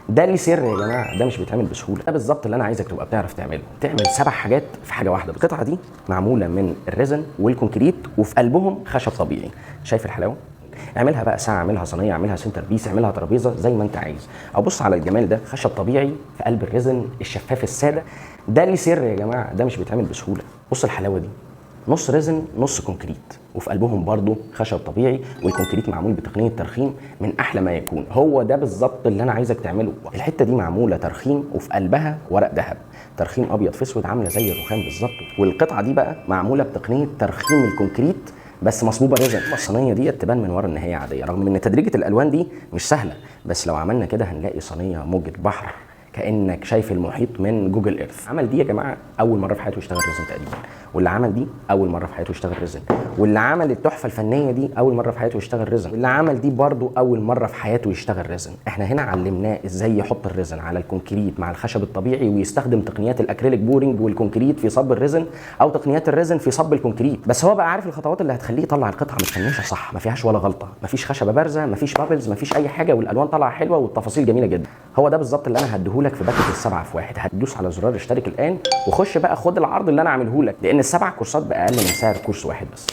ده ليه سر يا جماعه، ده مش بيتعمل بسهوله. ده بالظبط اللي انا عايزك تبقى بتعرف تعمله، تعمل 7 حاجات في حاجه واحده. القطعه دي معموله من الريزن والكونكريت وفي قلبهم خشب طبيعي. شايف الحلاوه؟ اعملها بقى ساعه، اعملها صينيه، اعملها سنتر بيس، اعملها ترابيزه زي ما انت عايز. او بص على الجمال ده، خشب طبيعي في قلب الريزن الشفاف الساده. ده ليه سر يا جماعه، ده مش بيتعمل بسهوله. بص الحلاوه دي، نص ريزن نص كونكريت، وفي قلبهم برضو خشب طبيعي، والكونكريت معمول بتقنيه ترخيم من احلى ما يكون. هو ده بالظبط اللي انا عايزك تعمله. الحته دي معموله ترخيم وفي قلبها ورق ذهب، ترخيم ابيض في اسود عامله زي الرخام بالظبط. والقطعه دي بقى معموله بتقنيه ترخيم الكونكريت بس مصبوبه ريزن. الصينيه دي تبان من ورا ان هي عاديه، رغم ان تدريجه الالوان دي مش سهله، بس لو عملنا كده هنلاقي صينيه موجه بحر كانك شايف المحيط من جوجل ايرث. عمل دي يا جماعه اول مره في حياته يشتغل ريزن تقريبا، واللي عمل دي اول مره في حياته يشتغل ريزن، واللي عمل التحفه الفنيه دي اول مره في حياته يشتغل ريزن، واللي عمل دي برضو اول مره في حياته يشتغل ريزن. احنا هنا علمناه ازاي يحط الريزن على الكونكريت مع الخشب الطبيعي، ويستخدم تقنيات الاكريليك بورنج والكونكريت في صب الريزن، او تقنيات الريزن في صب الكونكريت. بس هو بقى عارف الخطوات اللي هتخليه يطلع القطعه متفنشه صح، ما فيهاش ولا غلطه، ما فيش خشبه بارزه، ما فيش بابلز، ما فيش اي حاجه، والالوان طالعه حلوه والتفاصيل جميله جدا. هو ده بالظبط اللي انا هديهولك في باكج ال7 في 1. هتدوس على زرار اشترك الان وخش بقى خد العرض اللي انا عامله لك، لان ال7 كورسات باقل من سعر كورس واحد بس.